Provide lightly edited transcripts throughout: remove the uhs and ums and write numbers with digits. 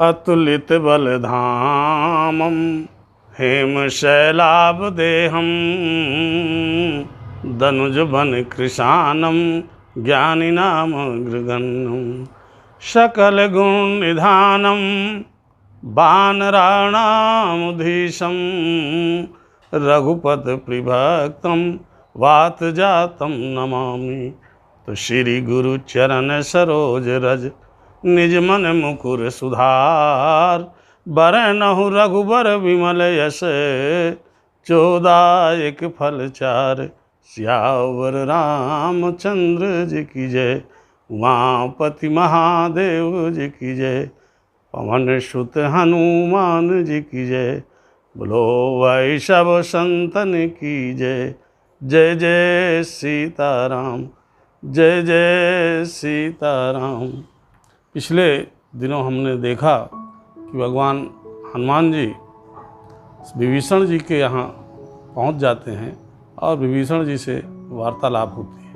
अतुलित बलधामं हेमशैलाभदेहं दनुजवन कृशानं ज्ञानिनामग्रगण्यं सकलगुणनिधानं वानराणामुधीशं रघुपतिप्रिभक्तं वातजातं नमामि। तो श्री गुरु चरण सरोज रज निज मन मुकुर सुधार, बरनहु रघुबर विमल यश चोदायक फल चार। सियावर रामचंद्र जी की जय, उमापति महादेव जी की जय, पवन सुत हनुमान जी की जय, बोलो वैष्णव संतन की जय। जय जय सीताराम, जय जय सीताराम। पिछले दिनों हमने देखा कि भगवान हनुमान जी विभीषण जी के यहाँ पहुँच जाते हैं और विभीषण जी से वार्तालाप होती है,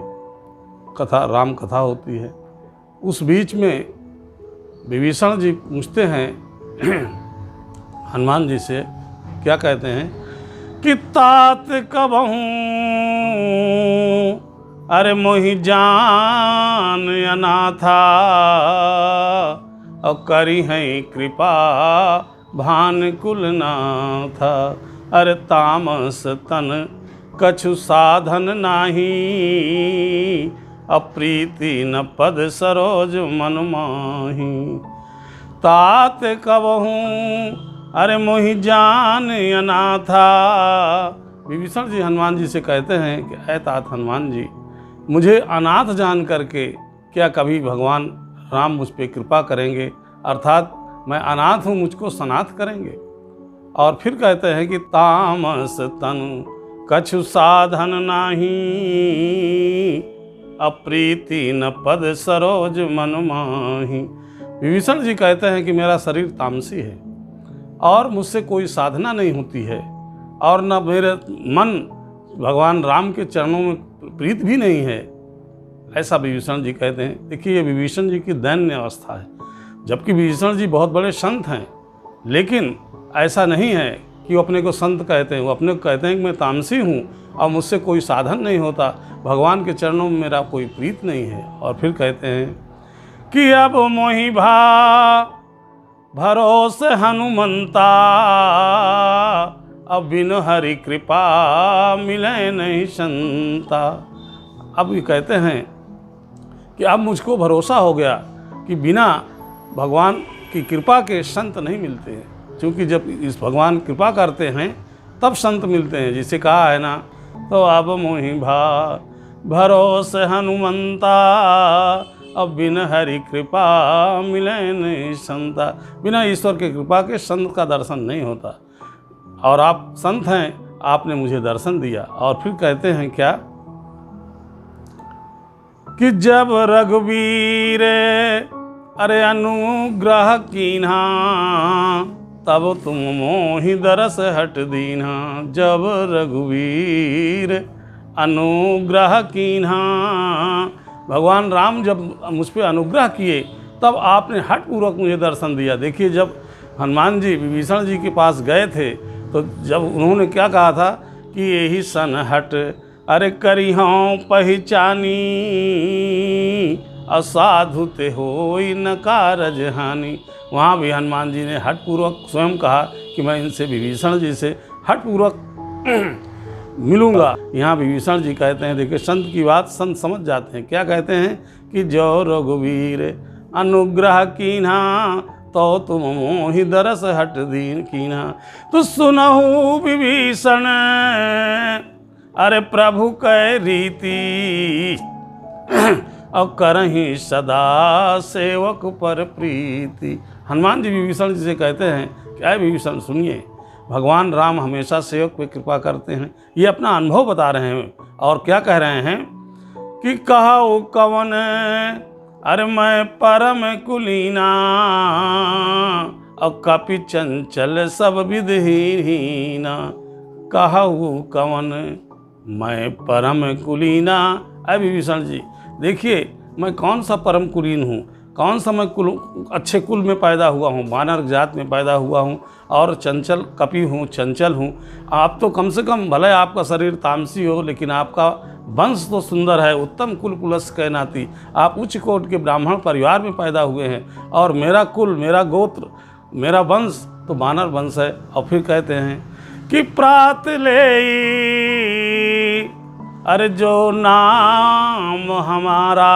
कथा राम कथा होती है। उस बीच में विभीषण जी पूछते हैं हनुमान जी से, क्या कहते हैं कि तात कबहूँ अरे मोहि जान अनाथा, और करी हैं कृपा भानुकुल नाथा। अरे तामस तन कछु साधन नाही, अप्रीति न पद सरोज मन माही। तात कबहूँ अरे मोहि जान अनाथा। विभीषण जी हनुमान जी से कहते हैं कि ऐ तात हनुमान जी, मुझे अनाथ जान करके क्या कभी भगवान राम मुझ पर कृपा करेंगे, अर्थात मैं अनाथ हूँ, मुझको सनाथ करेंगे। और फिर कहते हैं कि तामस तनु कछु साधन नाही, अप्रीति न पद सरोज मन माही। विभीषण जी कहते हैं कि मेरा शरीर तामसी है और मुझसे कोई साधना नहीं होती है, और न मेरे मन भगवान राम के चरणों में प्रीत भी नहीं है, ऐसा विभीषण जी कहते हैं। देखिए, ये विभीषण जी की दैन्य अवस्था है, जबकि विभीषण जी बहुत बड़े संत हैं, लेकिन ऐसा नहीं है कि वो अपने को संत कहते हैं। वो अपने को कहते हैं कि मैं तामसी हूँ और मुझसे कोई साधन नहीं होता, भगवान के चरणों में मेरा कोई प्रीत नहीं है। और फिर कहते हैं कि अब मोहि भरोसे हनुमंता, अब बिन हरि कृपा मिले नहीं संता। अब ये कहते हैं कि अब मुझको भरोसा हो गया कि बिना भगवान की कृपा के संत नहीं मिलते हैं, क्योंकि जब इस भगवान कृपा करते हैं तब संत मिलते हैं। जिसे कहा है ना, तो अब मोहि भरोसे हनुमंता, अब बिन हरि कृपा मिले नहीं संता। बिना ईश्वर की कृपा के संत का दर्शन नहीं होता, और आप संत हैं, आपने मुझे दर्शन दिया। और फिर कहते हैं क्या कि जब रघुवीर अरे अनुग्रह कीन्हा, तब तुम मोहि दरस हट दीन्हा। जब रघुवीर अनुग्रह कीन्हा, भगवान राम जब मुझ पर अनुग्रह किए तब आपने हठपूर्वक मुझे दर्शन दिया। देखिए, जब हनुमान जी विभीषण जी के पास गए थे तो जब उन्होंने क्या कहा था कि यही सन हट अरे करी हों पहचानी, असाधु ते होई न कारज हानि। वहाँ भी हनुमान जी ने हठपूर्वक स्वयं कहा कि मैं इनसे विभीषण जी से हठपूर्वक मिलूंगा। यहाँ विभीषण जी कहते हैं, देखिए संत की बात संत समझ जाते हैं। क्या कहते हैं कि जो रघुवीर अनुग्रह कीन्हा, तो तुम मोहि दरस हट दीन कीन्हा। तो सुनहु विभीषण अरे प्रभु कै रीति, और करहीं सदा सेवक पर प्रीति। हनुमान जी विभीषण जी से कहते हैं, क्या विभीषण सुनिए, भगवान राम हमेशा सेवक पे कृपा करते हैं। ये अपना अनुभव बता रहे हैं और क्या कह रहे हैं कि कहो कवन अरे मैं परम कुलीना, और कपि चंचल सब विधहीना। कहु कवन मैं परम कुलीना। अरे विभीषण जी देखिए, मैं कौन सा परम कुलीन हूँ, कौन सा मैं अच्छे कुल में पैदा हुआ हूँ, वानर जात में पैदा हुआ हूँ और चंचल कपि हूँ, चंचल हूँ। आप तो कम से कम भले आपका शरीर तामसी हो, लेकिन आपका वंश तो सुंदर है, उत्तम कुल पुलस के नाती आप उच्च कोट के ब्राह्मण परिवार में पैदा हुए हैं और मेरा कुल, मेरा गोत्र, मेरा वंश तो वानर वंश है। और फिर कहते हैं कि प्रात ले अरे जो नाम हमारा,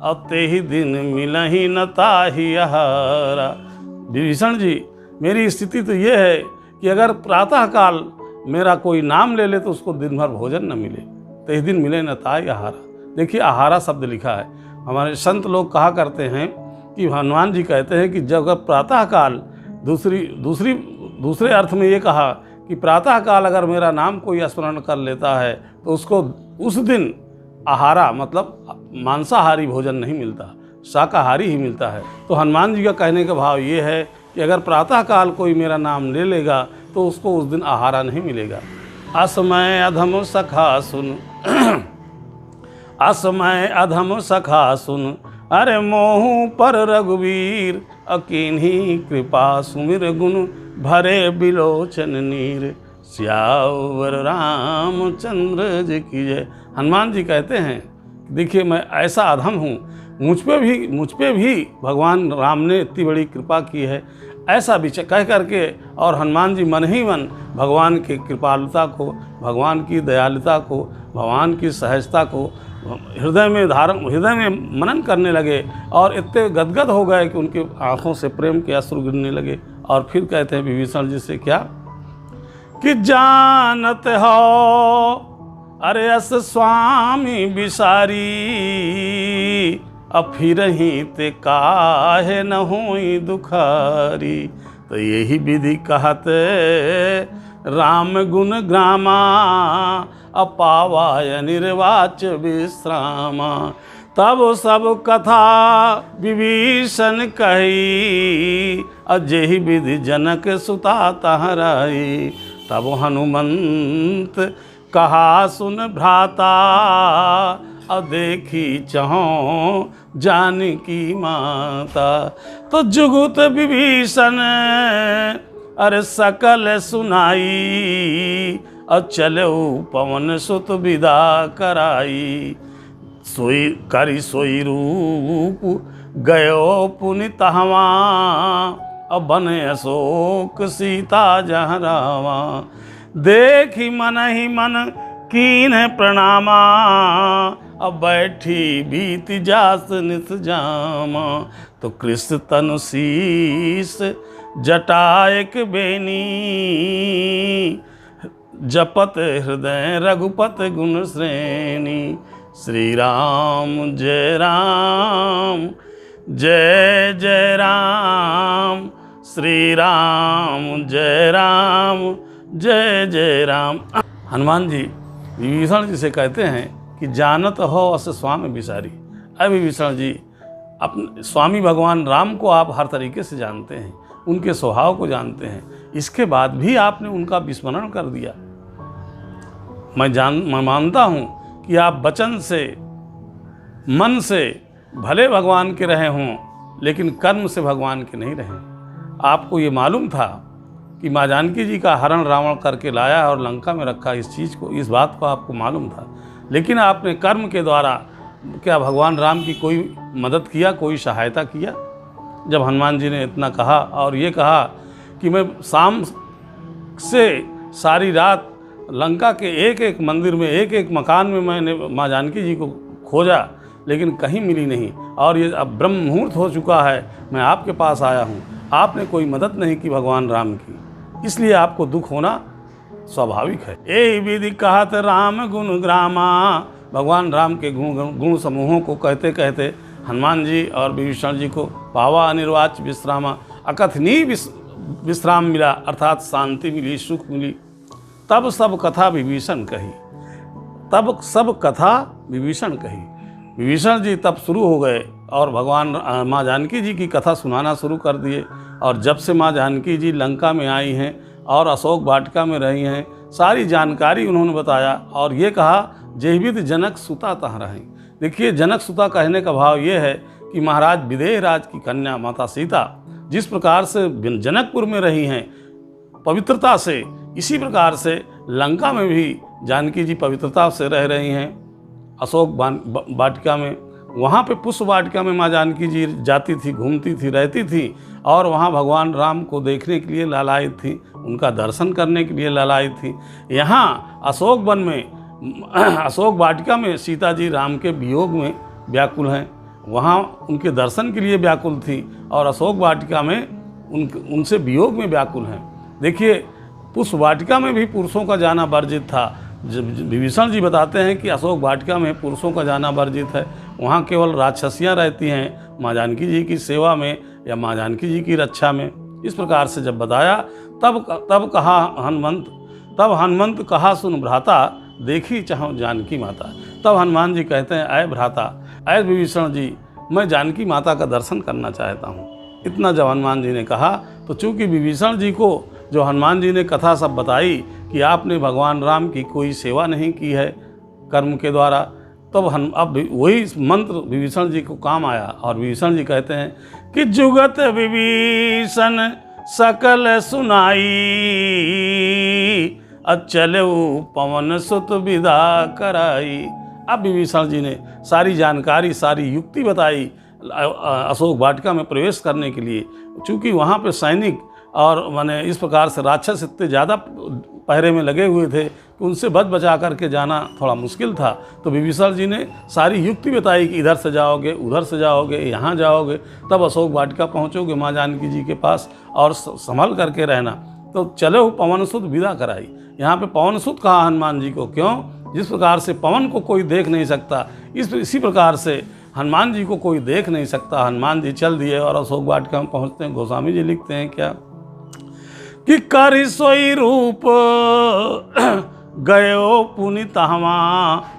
अब ते ही दिन मिलही न ताहि आहारा। विभीषण जी, मेरी स्थिति तो ये है कि अगर प्रातःकाल मेरा कोई नाम ले ले तो उसको दिन भर भोजन न मिले, ते ही दिन मिले न ताहि आहारा। देखिए आहारा शब्द लिखा है। हमारे संत लोग कहा करते हैं कि हनुमान जी कहते हैं कि जब प्रातःकाल, दूसरे अर्थ में ये कहा कि प्रातःकाल अगर मेरा नाम कोई स्मरण कर लेता है तो उसको उस दिन आहारा मतलब मांसाहारी भोजन नहीं मिलता, शाकाहारी ही मिलता है। तो हनुमान जी का कहने का भाव ये है कि अगर प्रातःकाल कोई मेरा नाम ले लेगा तो उसको उस दिन आहारा नहीं मिलेगा। असमय अधम सखा सुन असमय अधम सखा सुन, अरे मोहू पर रघुवीर, अकीन्ही कृपा सुमिर गुण, भरे बिलोचन नीर, सियावर रामचंद्र जी की जय। हनुमान जी कहते हैं देखिए मैं ऐसा अधम हूँ, मुझ पे भी भगवान राम ने इतनी बड़ी कृपा की है, ऐसा विचार कह करके। और हनुमान जी मन ही मन भगवान की कृपालुता को, भगवान की दयालुता को, भगवान की सहजता को हृदय में मनन करने लगे और इतने गदगद हो गए कि उनकी आंखों से प्रेम के अश्रु गिरने लगे। और फिर कहते हैं विभीषण जी से क्या कि जानत हो अरे अस स्वामी बिसारी, अब फिर ही ते काहे न होई दुखारी। तो यही विधि कहते राम गुण ग्रामा, अपावाय निर्वाच विश्रामा। तब सब कथा विभीषण कही, अजेहि विधि जनक सुता तहराई। तब हनुमंत कहा सुन भ्राता, देखी चहो जानकी माता। तो जुगुत विभीषण अरे सकल सुनाई, और चलो पवन सुत विदा कराई। सोई करी सोई रूप गयो पुनि तहवा, अब बन अशोक सीता जहाँ रावा। देखी मन ही मन कीन प्रणामा, अब बैठी बीत जास नित जामा। तो कृष्ण तनु शीस जटायक बेनी, जपत हृदय रघुपत गुण श्रेणी। श्री राम जय राम, जय जय राम, श्री राम जय राम, जय जय राम। हनुमान जी विभीषण जी से कहते हैं कि जानत हो अस स्वामी बिसारी। अरे विभीषण जी, अपने स्वामी भगवान राम को आप हर तरीके से जानते हैं, उनके स्वभाव को जानते हैं, इसके बाद भी आपने उनका विस्मरण कर दिया। मैं मानता हूँ कि आप वचन से, मन से भले भगवान के रहे हों, लेकिन कर्म से भगवान के नहीं रहे। आपको ये मालूम था कि माँ जानकी जी का हरण रावण करके लाया और लंका में रखा, इस बात को आपको मालूम था, लेकिन आपने कर्म के द्वारा क्या भगवान राम की कोई मदद किया, कोई सहायता किया? जब हनुमान जी ने इतना कहा और ये कहा कि मैं शाम से सारी रात लंका के एक एक मंदिर में, एक एक मकान में मैंने माँ जानकी जी को खोजा, लेकिन कहीं मिली नहीं, और ये अब ब्रह्म मुहूर्त हो चुका है, मैं आपके पास आया हूँ, आपने कोई मदद नहीं की भगवान राम की, इसलिए आपको दुख होना स्वाभाविक है। ए विधि कहत राम गुण ग्रामा। भगवान राम के गुण समूहों को कहते कहते हनुमान जी और विभीषण जी को पावा अनिर्वाच विश्रामा, अकथनीय विश्राम मिला, अर्थात शांति मिली, सुख मिली। तब सब कथा विभीषण कही, तब सब कथा विभीषण कही। विभीषण जी तब शुरू हो गए और भगवान माँ जानकी जी की कथा सुनाना शुरू कर दिए। और जब से माँ जानकी जी लंका में आई हैं और अशोक वाटिका में रही हैं, सारी जानकारी उन्होंने बताया और ये कहा जेहिविद जनक सुता तहाँ रहें। देखिए, जनक सुता कहने का भाव ये है कि महाराज विदेह राज की कन्या माता सीता जिस प्रकार से जनकपुर में रही हैं पवित्रता से, इसी प्रकार से लंका में भी जानकी जी पवित्रता से रह रही हैं। अशोक वाटिका में, वहाँ पे पुष्प वाटिका में माँ जानकी जी जाती थी, घूमती थी, रहती थी और वहाँ भगवान राम को देखने के लिए लालायित थी, उनका दर्शन करने के लिए लालायित थी। यहाँ अशोक वन में, अशोक वाटिका में सीता जी राम के वियोग में व्याकुल हैं, वहाँ उनके दर्शन के लिए व्याकुल थी और अशोक वाटिका में उनसे वियोग में व्याकुल हैं। देखिए, पुष्प वाटिका में भी पुरुषों का जाना वर्जित था। विभीषण जी बताते हैं कि अशोक वाटिका में पुरुषों का जाना वर्जित है, वहाँ केवल राक्षसियाँ रहती हैं माँ जानकी जी की सेवा में या माँ जानकी जी की रक्षा में। इस प्रकार से जब बताया तब हनुमंत कहा सुन भ्राता, देखी चाहो जानकी माता। तब हनुमान जी कहते हैं, अय भ्राता, अय विभीषण जी, मैं जानकी माता का दर्शन करना चाहता हूँ। इतना जब हनुमान जी ने कहा तो चूँकि विभीषण जी को जो हनुमान जी ने कथा सब बताई कि आपने भगवान राम की कोई सेवा नहीं की है कर्म के द्वारा, तब अब वही मंत्र विभीषण जी को काम आया और विभीषण जी कहते हैं कि जुगत विभीषण सकल सुनाई, अचलऊ पवन सुत विदा कराई। अब विभीषण जी ने सारी जानकारी, सारी युक्ति बताई अशोक वाटिका में प्रवेश करने के लिए। चूँकि वहाँ पे सैनिक और माने इस प्रकार से राक्षस इतने ज़्यादा पहरे में लगे हुए थे कि उनसे बचा करके जाना थोड़ा मुश्किल था, तो विभीषण जी ने सारी युक्ति बताई कि इधर से जाओगे, उधर से जाओगे, यहाँ जाओगे, तब अशोक वाटिका पहुँचोगे माँ जानकी जी के पास और संभल करके रहना। तो चलो पवन सुत विदा कराई। यहाँ पे पवन सुत कहा हनुमान जी को, क्यों? जिस प्रकार से पवन को कोई देख नहीं सकता, इसी प्रकार से हनुमान जी को कोई देख नहीं सकता। हनुमान जी चल दिए और अशोक वाटिका में पहुँचते हैं। गोस्वामी जी लिखते हैं क्या कि कर सोई रूप गयो पुनित हवा,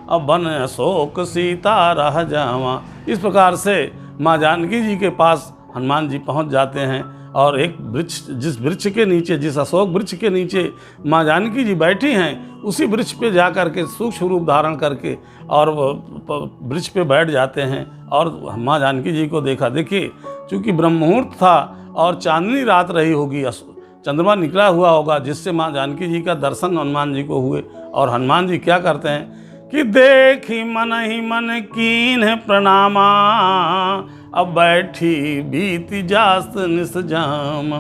अब बन अशोक सीता रह जावा। इस प्रकार से माँ जानकी जी के पास हनुमान जी पहुँच जाते हैं और एक वृक्ष, जिस वृक्ष के नीचे, जिस अशोक वृक्ष के नीचे माँ जानकी जी बैठी हैं, उसी वृक्ष पे जा कर के सूक्ष्म रूप धारण करके और वृक्ष पे बैठ जाते हैं और माँ जानकी जी को देखा। देखिए, चूँकि ब्रह्म मुहूर्त था और चांदनी रात रही होगी, चंद्रमा निकला हुआ होगा, जिससे माँ जानकी जी का दर्शन हनुमान जी को हुए। और हनुमान जी क्या करते हैं कि देखी मन ही मन कीन है प्रणामा, अब बैठी बीती जास्त निसजाम।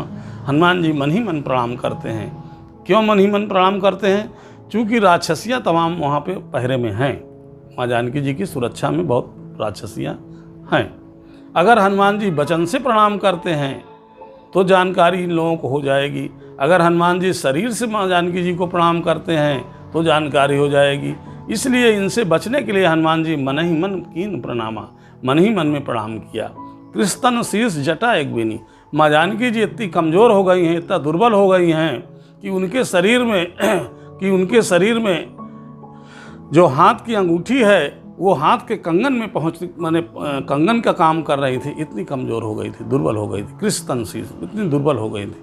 हनुमान जी मन ही मन प्रणाम करते हैं। क्यों मन ही मन प्रणाम करते हैं? चूँकि राक्षसियाँ तमाम वहाँ पे पहरे में हैं, माँ जानकी जी की सुरक्षा में बहुत राक्षसियाँ हैं। अगर हनुमान जी वचन से प्रणाम करते हैं तो जानकारी इन लोगों को हो जाएगी। अगर हनुमान जी शरीर से माँ जानकी जी को प्रणाम करते हैं तो जानकारी हो जाएगी। इसलिए इनसे बचने के लिए हनुमान जी मन ही मन कीन प्रणामा, मन ही मन में प्रणाम किया। कृष्ण शीर्ष जटा एक बेनी। माँ जानकी जी इतनी कमज़ोर हो गई हैं, इतना दुर्बल हो गई हैं कि उनके शरीर में जो हाथ की अंगूठी है वो हाथ के कंगन में माने कंगन का काम कर रही थी। इतनी कमज़ोर हो गई थी, दुर्बल हो गई थी, कृष्ण शीर्ष इतनी दुर्बल हो गई थी।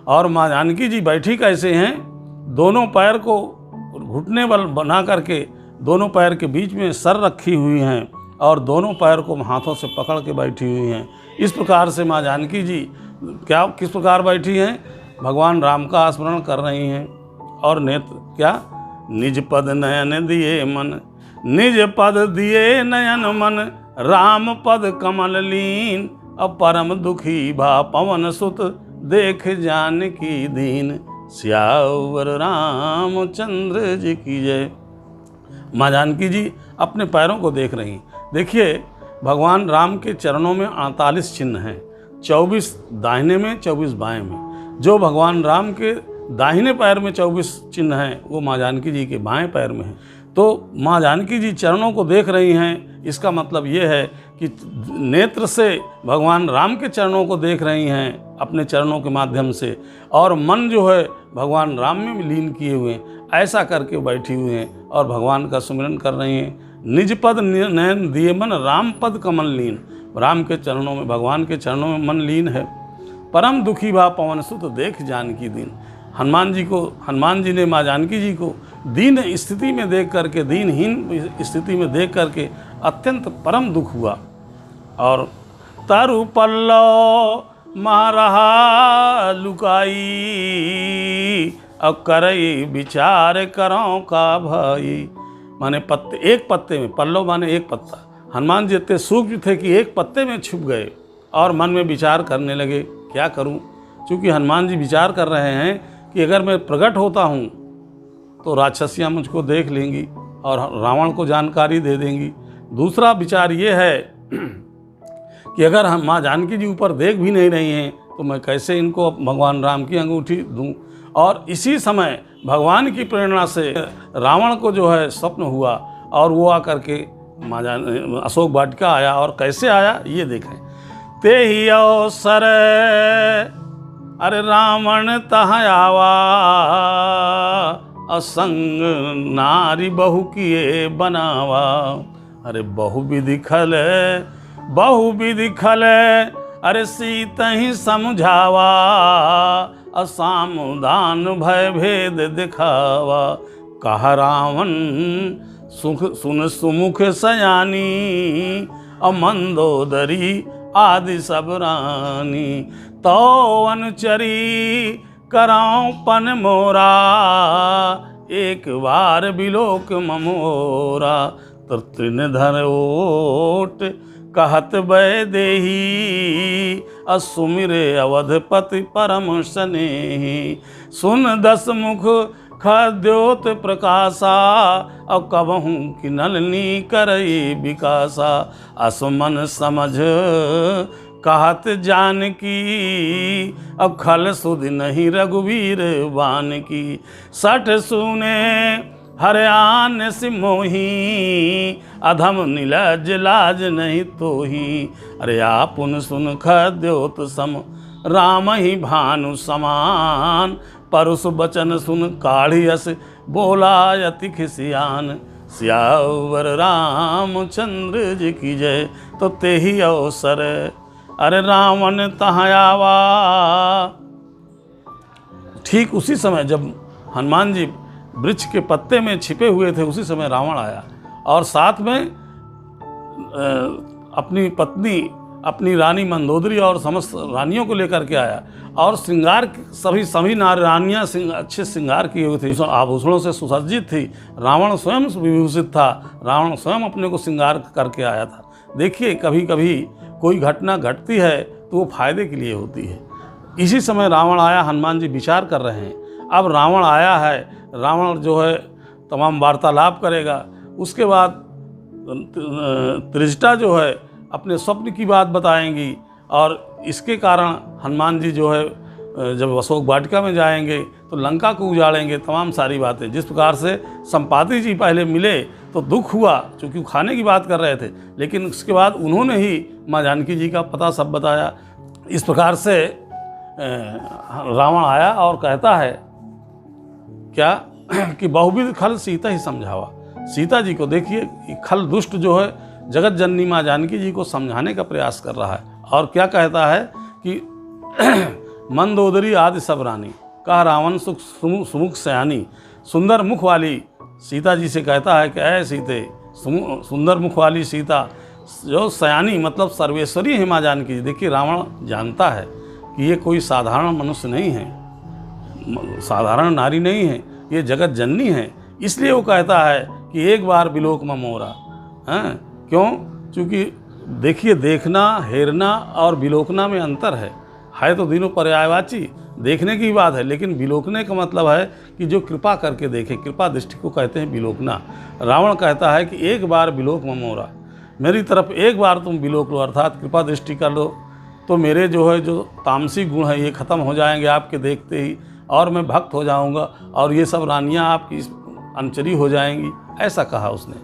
और माँ जानकी जी बैठी कैसे हैं? दोनों पैर को घुटने बल बना करके दोनों पैर के बीच में सर रखी हुई हैं और दोनों पैर को हाथों से पकड़ के बैठी हुई हैं। इस प्रकार से माँ जानकी जी किस प्रकार बैठी हैं? भगवान राम का स्मरण कर रही हैं और नेत्र क्या? निज पद नयन दिए मन, निज पद दिए नयन मन, राम पद कमल लीन, अब परम दुखी भा पवन सुत, देख जानकी दीन, सियावर रामचंद्र जी की जय। माँ जानकी जी अपने पैरों को देख रही। देखिए, भगवान राम के चरणों में 48 चिन्ह हैं, 24 दाहिने में, 24 बाएं में। जो भगवान राम के दाहिने पैर में 24 चिन्ह हैं वो माँ जानकी जी के बाएं पैर में हैं। तो माँ जानकी जी चरणों को देख रही हैं, इसका मतलब ये है कि नेत्र से भगवान राम के चरणों को देख रही हैं अपने चरणों के माध्यम से, और मन जो है भगवान राम में लीन किए हुए हैं। ऐसा करके बैठी हुई हैं और भगवान का सुमिरन कर रही हैं। निज पद नयन दिए मन, राम पद कमल लीन। राम के चरणों में, भगवान के चरणों में मन लीन है। परम दुखी भा पवन सुत, देख जानकी दीन। हनुमान जी ने माँ जानकी जी को दीन स्थिति में देख करके, दीनहीन स्थिति में देख करके अत्यंत परम दुख हुआ। और तरु पल्लव महारहा लुकाई, अब करई विचार करो का भाई। माने पत्ते, एक पत्ते में, पल्लव माने एक पत्ता, हनुमान जी इतने सूक्ष्म थे कि एक पत्ते में छुप गए और मन में विचार करने लगे, क्या करूं। क्योंकि हनुमान जी विचार कर रहे हैं कि अगर मैं प्रकट होता हूं तो राक्षसियाँ मुझको देख लेंगी और रावण को जानकारी दे देंगी। दूसरा विचार ये है कि अगर हम माँ जानकी जी ऊपर देख भी नहीं रही हैं तो मैं कैसे इनको भगवान राम की अंगूठी दूं। और इसी समय भगवान की प्रेरणा से रावण को जो है स्वप्न हुआ और वो आकर के माँ अशोक वाटिका आया। और कैसे आया ये देखें। ते ही अवसर अरे रावण तहाँ आवा, असंग नारी बहु किए बनावा। अरे बहुविधि खल अरे सीता ही समझावा, असामदान भय भेद दिखावा। कहा रावण सुन सुमुख सयानी, अमंदोदरी आदि सब रानी। तो अनुचरी कराऊं पन मोरा, एक बार बिलोक ममोरा। तृणधर ओट कहत बय देही, असुमिरे अवधपति परम स्नेही। सुन दस मुख खद्योत प्रकाशा, अब कबहूँ कि नलनी करई विकासा। असमन समझ कहत जानकी, अब खल सुध नहीं रघुवीर बान की। सठ सुने हरयान सिमोही, अधम नीलज लाज नहीं तोही। अरे आपुन सुन खद्योत सम, राम ही भानु समान। परुष बचन सुन काढ़ियस, बोला यति खिसियान। सियावर रामचंद्र जी की जय। तो ते ही अवसर अरे रावण तहाँ आवा। ठीक उसी समय जब हनुमान जी वृक्ष के पत्ते में छिपे हुए थे, उसी समय रावण आया और साथ में अपनी पत्नी, अपनी रानी मंदोदरी और समस्त रानियों को लेकर के आया। और श्रृंगार सभी रानियाँ अच्छे श्रृंगार किए हुए थे, आभूषणों से सुसज्जित थी। रावण स्वयं विभूषित था, रावण स्वयं अपने को श्रृंगार करके आया था। देखिए, कभी कभी कोई घटना घटती है तो वो फायदे के लिए होती है। इसी समय रावण आया, हनुमान जी विचार कर रहे हैं। अब रावण आया है, रावण जो है तमाम वार्तालाप करेगा। उसके बाद त्रिजटा जो है अपने स्वप्न की बात बताएंगी और इसके कारण हनुमान जी जो है जब अशोक वाटिका में जाएंगे तो लंका को उजाड़ेंगे, तमाम सारी बातें। जिस प्रकार से संपाति जी पहले मिले तो दुख हुआ क्योंकि खाने की बात कर रहे थे, लेकिन उसके बाद उन्होंने ही माँ जानकी जी का पता सब बताया। इस प्रकार से रावण आया और कहता है क्या कि बहुविध खल सीता ही समझावा। सीता जी को देखिए, खल दुष्ट जो है जगत जननी माँ जानकी जी को समझाने का प्रयास कर रहा है। और क्या कहता है कि मंदोदरी आदि सब रानी, कहा रावण सुमुख सयानी। सुंदर मुख वाली सीता जी से कहता है कि ऐ सीते, सुंदर मुख वाली सीता जो सयानी मतलब सर्वेश्वरी है माँ जानकी जी। देखिए, रावण जानता है कि ये कोई साधारण मनुष्य नहीं है, साधारण नारी नहीं है, ये जगत जननी है। इसलिए वो कहता है कि एक बार बिलोक में मोरा। हैं क्यों? क्योंकि देखिए, देखना, हेरना और बिलोकना में अंतर है तो तीनों पर्यायवाची, देखने की बात है, लेकिन बिलोकने का मतलब है कि जो कृपा करके देखे, कृपा दृष्टि को कहते हैं बिलोकना। रावण कहता है कि एक बार बिलोक में मोरा, मेरी तरफ एक बार तुम बिलोक लो, अर्थात कृपा दृष्टि कर लो, तो मेरे जो है जो तामसिक गुण है ये ख़त्म हो जाएंगे आपके देखते ही, और मैं भक्त हो जाऊंगा और ये सब रानियां आपकी अनुचरी हो जाएंगी, ऐसा कहा उसने।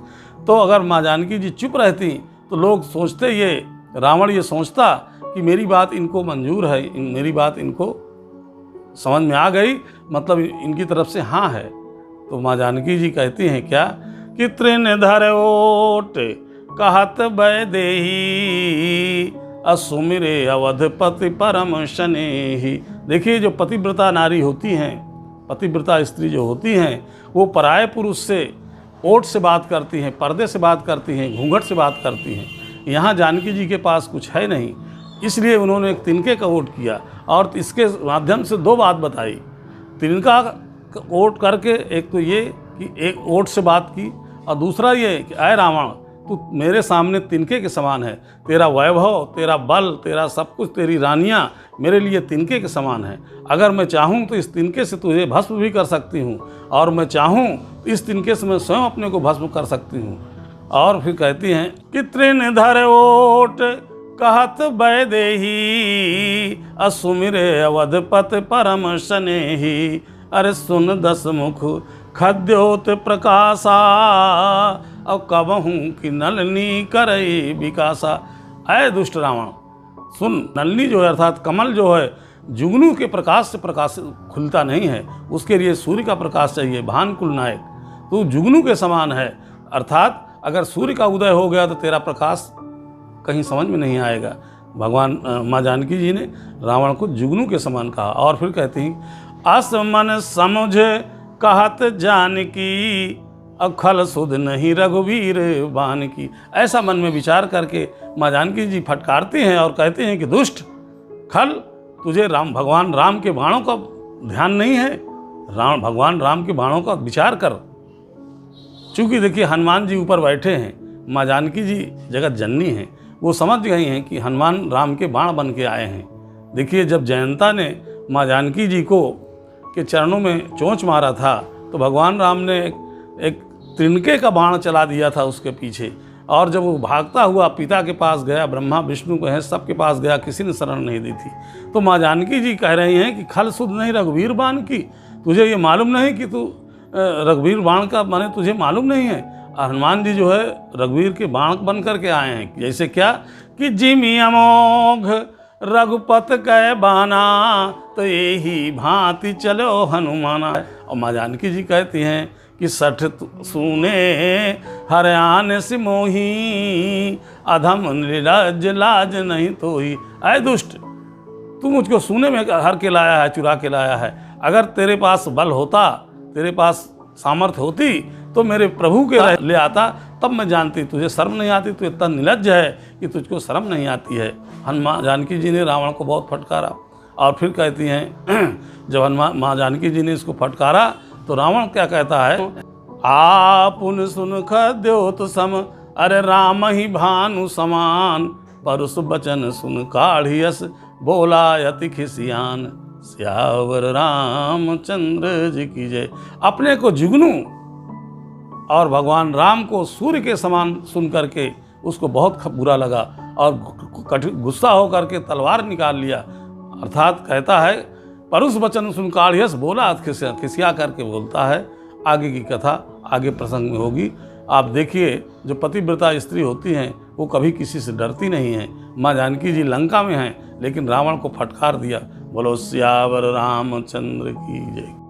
तो अगर माँ जानकी जी चुप रहती तो लोग सोचते, ये रावण ये सोचता कि मेरी बात इनको मंजूर है, मेरी बात इनको समझ में आ गई, मतलब इनकी तरफ से हाँ है। तो माँ जानकी जी कहती हैं क्या कि तृणधर ओट कहत बय देही, असुमिरे अवधपति परम स्नेही। देखिए, जो पतिव्रता नारी होती हैं, पतिव्रता स्त्री जो होती हैं, वो पराये पुरुष से ओट से बात करती हैं, पर्दे से बात करती हैं, घूंघट से बात करती हैं। यहाँ जानकी जी के पास कुछ है नहीं, इसलिए उन्होंने एक तिनके का ओट किया और इसके माध्यम से दो बात बताई। तिनका ओट करके एक तो ये कि एक ओट से बात की, और दूसरा ये कि अय रावण, तू मेरे सामने तिनके के समान है। तेरा वैभव, तेरा बल, तेरा सब कुछ, तेरी रानियाँ मेरे लिए तिनके के समान है। अगर मैं चाहूँ तो इस तिनके से तुझे भस्म भी कर सकती हूँ, और मैं चाहूँ तो इस तिनके से मैं स्वयं अपने को भस्म कर सकती हूँ। और फिर कहती हैं कि तृण धर ओट कहत बै देही, असुमिरे अवधपत परम शनेही। अरे सुन दस मुख खद्योत प्रकाशा, अब कबहूँ कि नलनी करई विकासा। अय दुष्ट रावण, सुन, नलनी जो है अर्थात कमल जो है जुगनू के प्रकाश से प्रकाश खुलता नहीं है, उसके लिए सूर्य का प्रकाश चाहिए। भानुकुल नायक, तू जुगनू के समान है, अर्थात अगर सूर्य का उदय हो गया तो तेरा प्रकाश कहीं समझ में नहीं आएगा। भगवान माँ जानकी जी ने रावण को जुगनू के समान कहा। और फिर कहती हैं असमन समझ कहत जानकी, अखल सुध नहीं रघुवीर बान की। ऐसा मन में विचार करके माँ जानकी जी फटकारते हैं और कहते हैं कि दुष्ट खल, तुझे भगवान राम के बाणों का ध्यान नहीं है। भगवान राम के बाणों का विचार कर। चूँकि देखिए हनुमान जी ऊपर बैठे हैं, माँ जानकी जी जगत जननी हैं, वो समझ गई हैं कि हनुमान राम के बाण बन के आए हैं। देखिए जब जयंता ने माँ जानकी जी के चरणों में चोंच मारा था तो भगवान राम ने एक तिनके का बाण चला दिया था उसके पीछे, और जब वो भागता हुआ पिता के पास गया, ब्रह्मा विष्णु को है सबके पास गया, किसी ने शरण नहीं दी थी। तो माँ जानकी जी कह रही हैं कि खल सुध नहीं रघुवीर बाण की, तुझे ये मालूम नहीं कि तू रघुवीर बाण का माने तुझे मालूम नहीं है। हनुमान जी जो है रघुवीर के बाण बन करके आए हैं। जैसे क्या कि जिमि अमोघ रघुपत कह बाना, तो यही भांति चलो हनुमाना। और माँ जानकी जी कहती हैं कि सठ सुने हरयान से मोही, अधम निलज लाज नहीं तो ही। अय दुष्ट, तू मुझको सूने में हर के लाया है, चुरा के लाया है। अगर तेरे पास बल होता, तेरे पास सामर्थ्य होती तो मेरे प्रभु के ले आता, तब मैं जानती। तुझे शर्म नहीं आती, तू इतना निलज्ज है कि तुझको शर्म नहीं आती है। हनुमान जानकी जी ने रावण को बहुत फटकारा। और फिर कहती हैं जब माँ जानकी जी ने इसको फटकारा तो रावण क्या कहता है, आपुन सुन खद्योत सम, अरे राम ही भानु समान, परुष बचन सुन काढ़ियस, बोला यति खिसियान, सियावर रामचंद्र जी की जय। अपने को जुगनू और भगवान राम को सूर्य के समान सुन करके उसको बहुत बुरा लगा और गुस्सा होकर के तलवार निकाल लिया। अर्थात कहता है परुष वचन सुन काढ़ियस, बोला खिसिया करके बोलता है। आगे की कथा आगे प्रसंग में होगी। आप देखिए जो पतिव्रता स्त्री होती हैं वो कभी किसी से डरती नहीं हैं। माँ जानकी जी लंका में हैं लेकिन रावण को फटकार दिया। बोलो सियावर रामचंद्र की जय।